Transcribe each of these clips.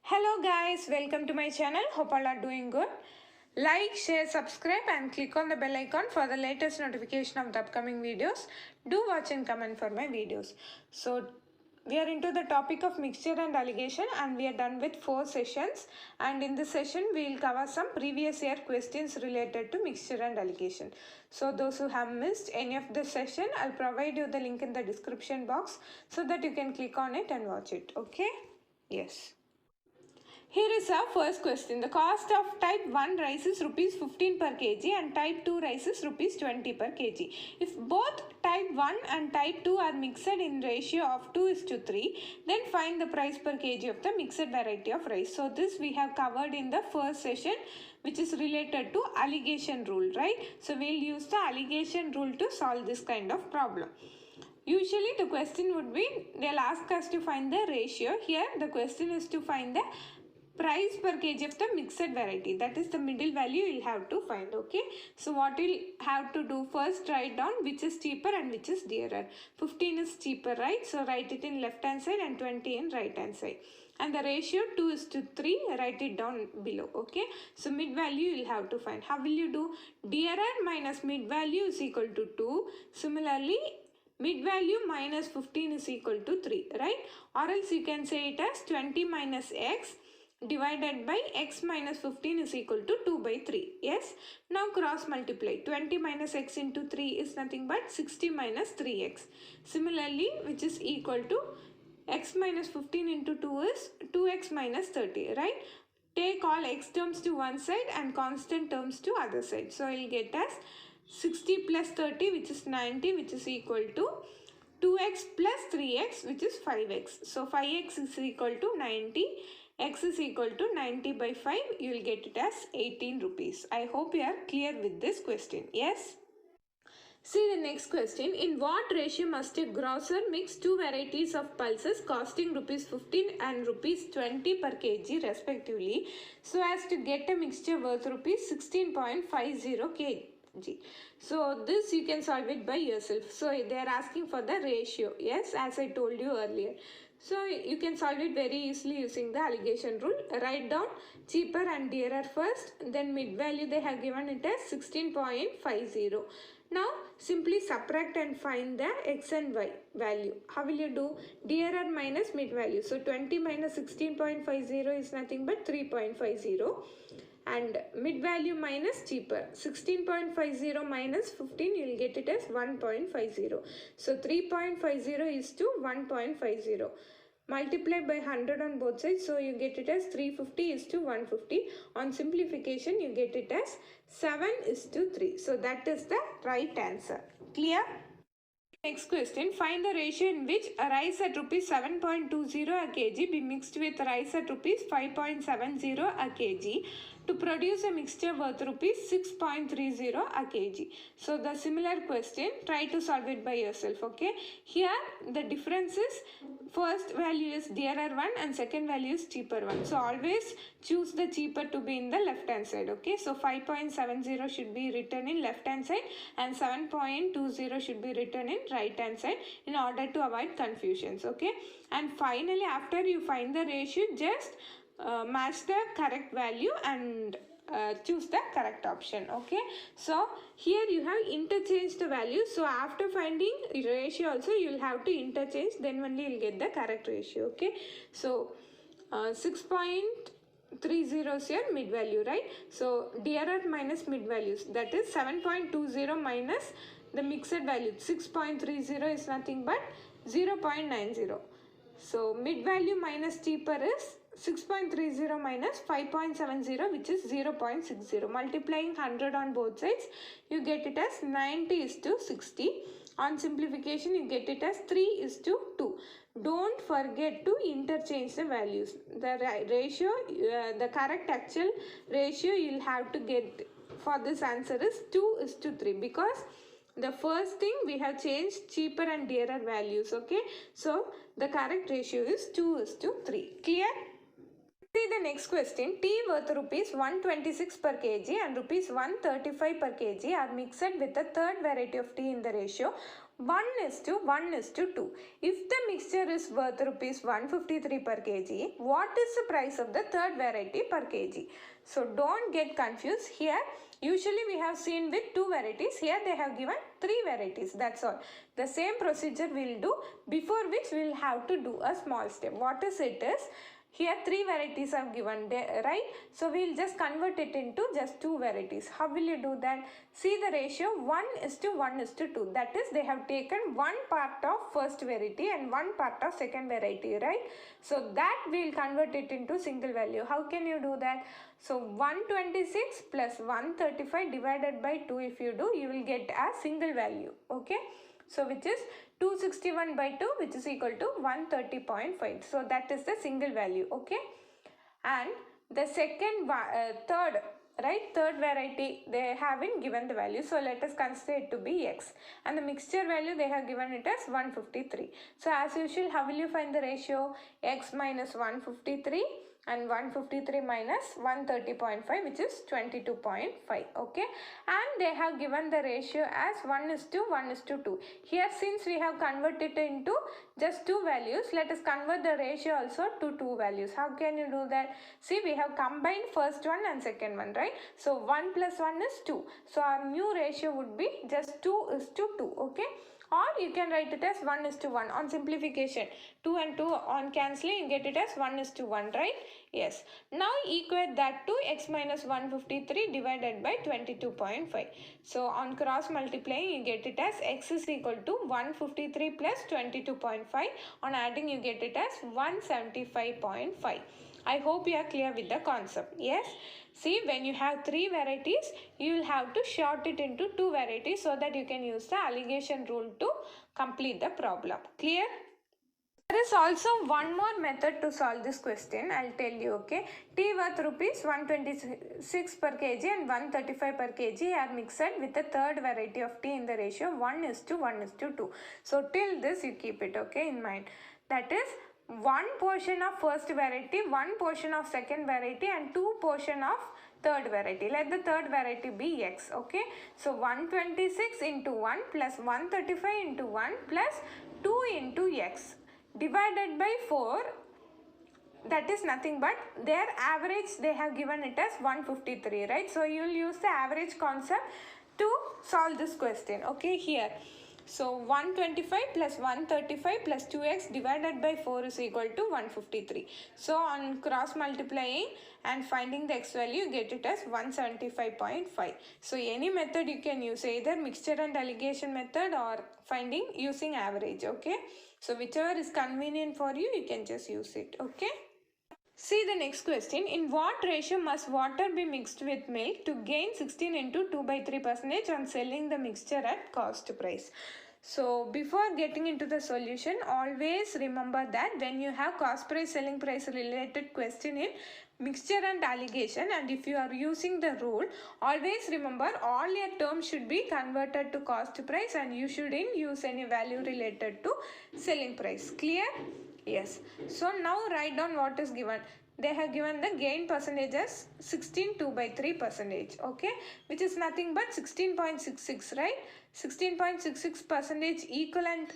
Hello guys, welcome to my channel. Hope all are doing good. Like, share, subscribe and click on the bell icon for the latest notification of the upcoming videos. Do watch and comment for my videos. So we are into the topic of mixture and alligation and we are done with 4 sessions, and in this session we will cover some previous year questions related to mixture and alligation. So those who have missed any of the session, I'll provide you the link in the description box so that you can click on it and watch it. Okay? Yes. Here is our first question. The cost of type 1 rice is rupees 15 per kg and type 2 rice is rupees 20 per kg. If both type 1 and type 2 are mixed in ratio of 2:3, then find the price per kg of the mixed variety of rice. So this we have covered in the first session, which is related to alligation rule, right? So we'll use the alligation rule to solve this kind of problem. Usually the question would be, they'll ask us to find the ratio. Here the question is to find the price per kg of the mixed variety, that is the middle value you'll have to find. Okay, so what we'll have to do, first write down which is cheaper and which is dearer. 15 is cheaper, right? So write it in left hand side and 20 in right hand side, and the ratio 2:3, write it down below. Okay, so mid value you'll have to find. How will you do? Dearer minus mid value is equal to 2. Similarly, mid value minus 15 is equal to 3, right? Or else you can say it as 20 minus x divided by x minus 15 is equal to 2 by 3. Yes. Now cross multiply. 20 minus x into 3 is nothing but 60 minus 3x. Similarly, which is equal to x minus 15 into 2 is 2x minus 30, right? Take all x terms to one side and constant terms to other side. So I'll get as 60 plus 30, which is 90, which is equal to 2x plus 3x, which is 5x. So 5x is equal to 90. X is equal to 90 by 5. You will get it as 18 rupees. I hope you are clear with this question. Yes? See the next question. In what ratio must a grocer mix two varieties of pulses costing rupees 15 and rupees 20 per kg respectively, so as to get a mixture worth rupees 16.50 kg? So this you can solve it by yourself. So they are asking for the ratio. Yes, as I told you earlier. So you can solve it very easily using the alligation rule. Write down cheaper and dearer first, then mid value they have given it as 16.50. Now simply subtract and find the x and y value. How will you do? Dearer minus mid value. So 20 minus 16.50 is nothing but 3.50. And mid value minus cheaper, 16.50 minus 15, you will get it as 1.50. So 3.50 is to 1.50. Multiply by 100 on both sides, so you get it as 350 is to 150. On simplification, you get it as 7 is to 3. So that is the right answer. Clear? Next question. Find the ratio in which a rice at rupees 7.20 a kg be mixed with rice at rupees 5.70 a kg to produce a mixture worth rupees 6.30 a kg. So the similar question, try to solve it by yourself. Okay. Here the difference is, first value is dearer one and second value is cheaper one. So always choose the cheaper to be in the left hand side. Okay. So 5.70 should be written in left hand side and 7.20 should be written in right hand side in order to avoid confusions. Okay. And finally, after you find the ratio, just match the correct value and choose the correct option. Okay, so here you have interchanged the value. So after finding ratio also you will have to interchange, then only you will get the correct ratio. Okay, so 6.30 is your mid value, right? So dearer minus mid values, that is 7.20 minus the mixed value 6.30 is nothing but 0.90. So mid value minus cheaper is 6.30 minus 5.70, which is 0.60. Multiplying 100 on both sides, you get it as 90 is to 60. On simplification, you get it as 3 is to 2. Don't forget to interchange the values. The ratio, the correct actual ratio you'll have to get for this answer is 2 is to 3, because the first thing we have changed cheaper and dearer values. Okay, so the correct ratio is 2 is to 3. Clear? See the next question. Tea worth rupees 126 per kg and rupees 135 per kg are mixed with a third variety of tea in the ratio 1:1:2. If the mixture is worth rupees 153 per kg, what is the price of the third variety per kg? So don't get confused here. Usually we have seen with 2 varieties. Here they have given 3 varieties. That's all. The same procedure we'll do, before which we'll have to do a small step. What is it is, here 3 varieties are given, right? So we'll just convert it into just 2 varieties. How will you do that? See the ratio 1:1:2. That is, they have taken one part of first variety and one part of second variety, right? So that we'll convert it into single value. How can you do that? So 126 plus 135 divided by 2, if you do, you will get a single value, okay? So which is 261 by 2, which is equal to 130.5. So that is the single value, okay? And the third variety, they haven't given the value. So let us consider it to be x. And the mixture value, they have given it as 153. So as usual, how will you find the ratio? X minus 153 and 153 minus 130.5, which is 22.5, okay? And they have given the ratio as 1:1:2. Here, since we have converted it into just 2 values, let us convert the ratio also to 2 values. How can you do that? See, we have combined first one and second one, right? So 1 plus 1 is 2. So our new ratio would be just 2:2, okay? Or you can write it as 1:1 on simplification. 2 and 2 on cancelling, you get it as 1:1, right? Yes. Now equate that to x minus 153 divided by 22.5. So on cross multiplying, you get it as x is equal to 153 plus 22.5. On adding, you get it as 175.5. I hope you are clear with the concept. Yes. See, when you have 3 varieties, you will have to short it into 2 varieties so that you can use the alligation rule to complete the problem. Clear? There is also one more method to solve this question. I'll tell you, okay? Tea worth rupees 126 per kg and 135 per kg are mixed with the third variety of tea in the ratio 1:1:2. So till this you keep it, okay, in mind. That is, 1 portion of first variety, 1 portion of second variety and 2 portion of third variety. Let the third variety be x, okay? So 126 into 1 plus 135 into 1 plus 2 into x divided by 4. That is nothing but their average, they have given it as 153, right? So you will use the average concept to solve this question, okay? Here, so 125 plus 135 plus 2x divided by 4 is equal to 153. So on cross multiplying and finding the x value, you get it as 175.5. So any method you can use, either mixture and alligation method or finding using average, okay? So whichever is convenient for you, you can just use it, okay? See the next question. In what ratio must water be mixed with milk to gain 16 into 2/3% on selling the mixture at cost price? So before getting into the solution, always remember that when you have cost price, selling price related question in mixture and alligation, and if you are using the rule, always remember all your terms should be converted to cost price and you shouldn't use any value related to selling price. Clear? Yes. So now write down what is given. They have given the gain percentage as 16/2/3%, okay, which is nothing but 16.66, right? 16.66% equivalent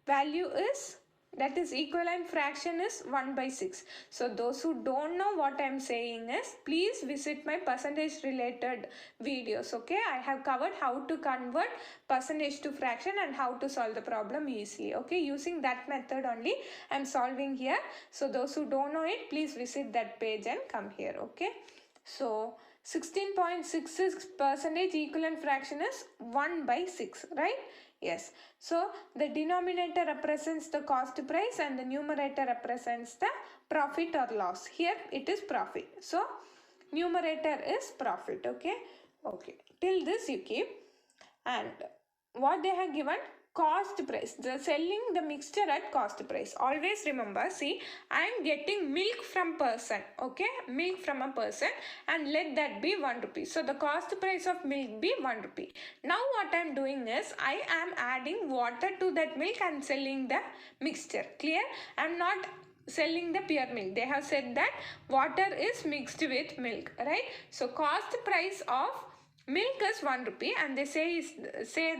value is, that is equivalent fraction is 1/6. So those who don't know what I'm saying is, please visit my percentage related videos, okay? I have covered how to convert percentage to fraction and how to solve the problem easily, okay? Using that method only I'm solving here. So those who don't know it, please visit that page and come here, okay? So 16.66% equivalent fraction is 1/6, right? Yes. So the denominator represents the cost price and the numerator represents the profit or loss. Here it is profit. So numerator is profit, okay? Okay. Till this you keep. And what they have given? Cost price, the selling the mixture at cost price. Always remember, see, I am getting milk from person, okay, milk from a person, and let that be 1 rupee. So the cost price of milk be 1 rupee. Now what I am doing is, I am adding water to that milk and selling the mixture. Clear? I am not selling the pure milk. They have said that water is mixed with milk, right? So cost price of milk is 1 rupee, and they say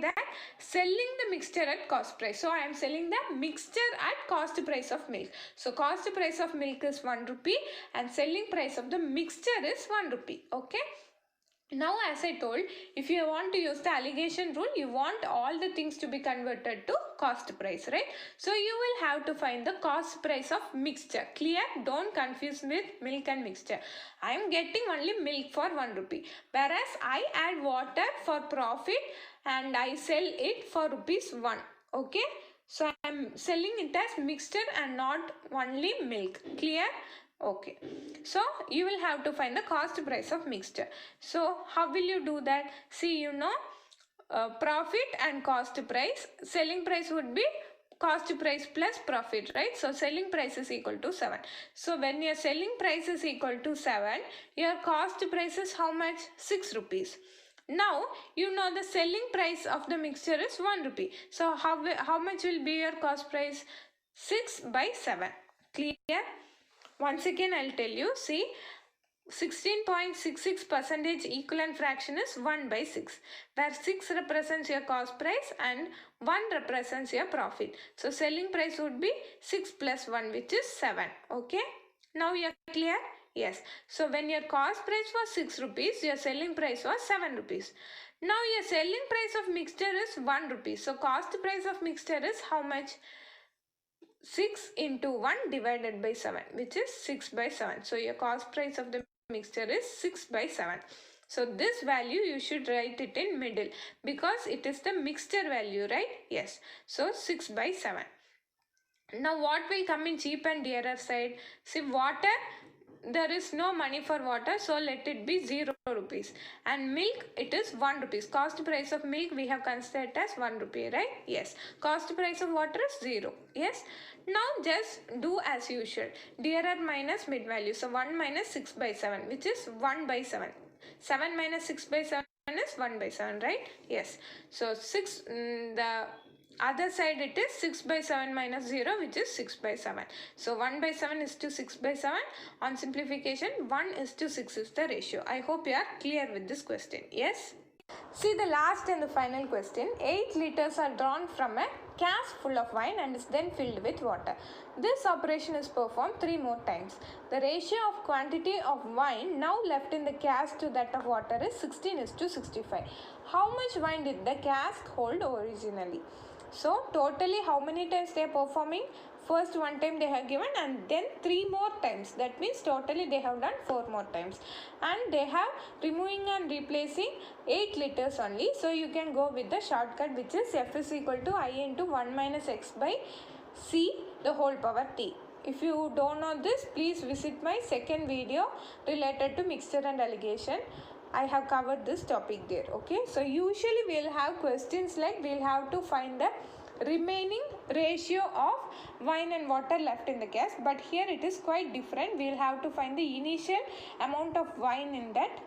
that selling the mixture at cost price. So I am selling the mixture at cost price of milk. So cost price of milk is 1 rupee and selling price of the mixture is 1 rupee. Okay. Now, as I told, if you want to use the allegation rule, you want all the things to be converted to cost price, right? So you will have to find the cost price of mixture. Clear? Don't confuse with milk and mixture. I am getting only milk for 1 rupee, whereas I add water for profit and I sell it for rupees 1. Okay? So I am selling it as mixture and not only milk. Clear? Okay, so you will have to find the cost price of mixture. So how will you do that? See, profit and cost price. Selling price would be cost price plus profit, right? So selling price is equal to 7. So when your selling price is equal to 7, your cost price is how much? 6 rupees. Now you know the selling price of the mixture is 1 rupee. So how much will be your cost price? 6 by 7. Clear? Once again I'll tell you, see, 16.66% equivalent fraction is 1 by 6, where 6 represents your cost price and 1 represents your profit. So selling price would be 6 plus 1, which is 7. Okay. Now you are clear? Yes. So when your cost price was 6 rupees, your selling price was 7 rupees. Now your selling price of mixture is 1 rupee. So cost price of mixture is how much? 6 into 1 divided by 7, which is 6 by 7. So your cost price of the mixture is 6 by 7. So this value you should write it in middle because it is the mixture value, right? Yes. So 6 by 7. Now what will come in cheap and dearer side? See, water, there is no money for water, so let it be 0 rupees. And milk, it is 1 rupees. Cost price of milk we have considered as 1 rupee, right? Yes. Cost price of water is 0. Yes. Now just do as usual. Dearer minus mid value. So 1 minus 6 by 7, which is 1 by 7. 7 minus 6 by 7 is 1 by 7, right? Yes. So the other side it is 6 by 7 minus 0, which is 6 by 7. So 1 by 7 is to 6 by 7. On simplification, 1 is to 6 is the ratio. I hope you are clear with this question. Yes? See the last and the final question. 8 liters are drawn from a cask full of wine and is then filled with water. This operation is performed 3 more times. The ratio of quantity of wine now left in the cask to that of water is 16 is to 65. How much wine did the cask hold originally? So totally how many times they are performing? First 1 time they have given and then 3 more times. That means totally they have done 4 more times. And they have removing and replacing 8 liters only. So you can go with the shortcut, which is F is equal to I into 1 minus X by C the whole power T. If you don't know this, please visit my second video related to mixture and allegation. I have covered this topic there. Okay, so usually we'll have questions like we'll have to find the remaining ratio of wine and water left in the cask, but here it is quite different. We'll have to find the initial amount of wine in that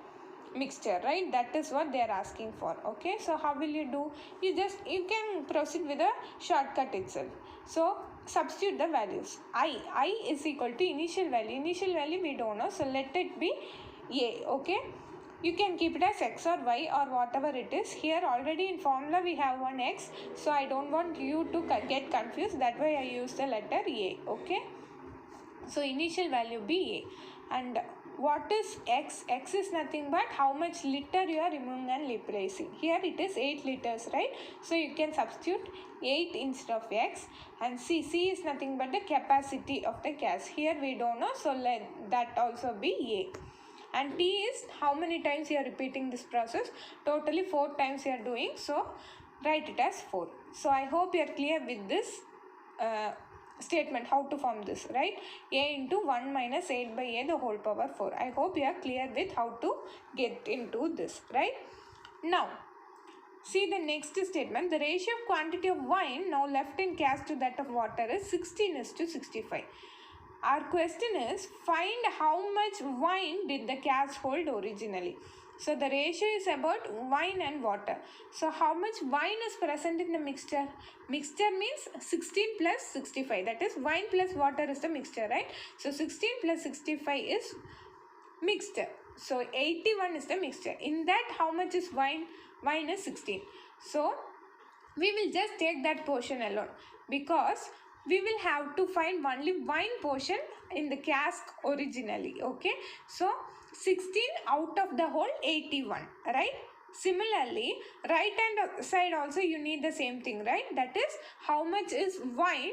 mixture, right? That is what they are asking for. Okay, so how will you do? You can proceed with a shortcut itself. So substitute the values. I is equal to initial value we don't know, so let it be A. Okay, you can keep it as X or Y or whatever it is. Here already in formula we have one X, so I don't want you to get confused. That way I use the letter A. Okay, so initial value be A. And what is X? X is nothing but how much liter you are removing and replacing. Here it is 8 liters, right? So you can substitute 8 instead of X. And C is nothing but the capacity of the cask. Here we don't know, so let that also be A. And T is how many times you are repeating this process. Totally 4 times you are doing, so write it as 4. So I hope you are clear with this statement, how to form this, right? A into 1 minus 8 by A the whole power 4. I hope you are clear with how to get into this, right? Now see the next statement. The ratio of quantity of wine now left in cask to that of water is 16 is to 65. Our question is, find how much wine did the cask hold originally. So the ratio is about wine and water. So how much wine is present in the mixture? Mixture means 16 plus 65. That is wine plus water is the mixture, right? So 16 plus 65 is mixture. So 81 is the mixture. In that, how much is wine? Wine is 16. So we will just take that portion alone, because we will have to find only wine portion in the cask originally. Okay, so 16 out of the whole 81, right? Similarly, right hand side also you need the same thing, right? That is, how much is wine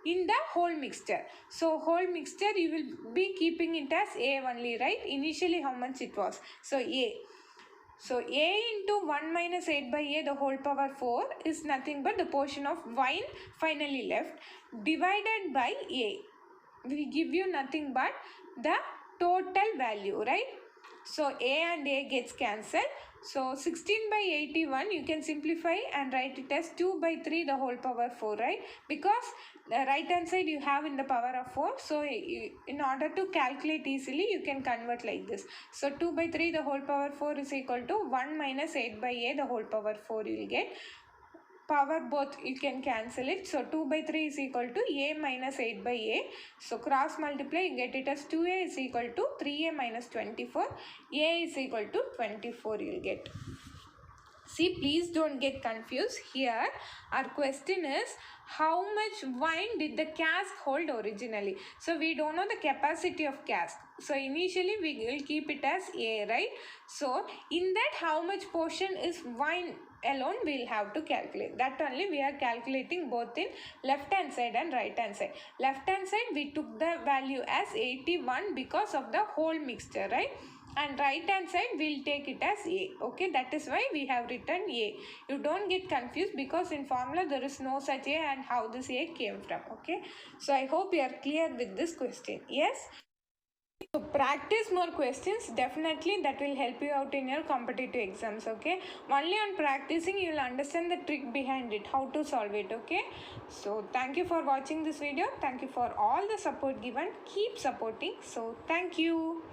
in the whole mixture. So whole mixture you will be keeping it as A only, right? Initially how much it was? So A. So A into 1 minus 8 by A the whole power 4 is nothing but the portion of wine finally left, divided by A. We give you nothing but the total value, right? So A and A gets cancelled. So 16 by 81 you can simplify and write it as 2 by 3 the whole power 4, right? Because the right hand side you have in the power of 4. So in order to calculate easily, you can convert like this. So 2 by 3 the whole power 4 is equal to 1 minus 8 by A the whole power 4 you will get. Power both you can cancel it. So 2 by 3 is equal to A minus 8 by A. So cross multiply, you get it as 2A is equal to 3A minus 24. A is equal to 24 you will get. See, please don't get confused. Here our question is, how much wine did the cask hold originally? So we don't know the capacity of cask. So initially we will keep it as A, right? So in that, how much portion is wine alone we will have to calculate. That only we are calculating both in left hand side and right hand side. Left hand side we took the value as 81 because of the whole mixture, right? And right hand side we'll take it as A. Okay, that is why we have written A. You don't get confused, because in formula there is no such A and how this A came from. Okay, so I hope you are clear with this question. Yes. So practice more questions. Definitely that will help you out in your competitive exams. Okay, only on practicing you will understand the trick behind it, how to solve it. Okay, so thank you for watching this video. Thank you for all the support given. Keep supporting. So thank you.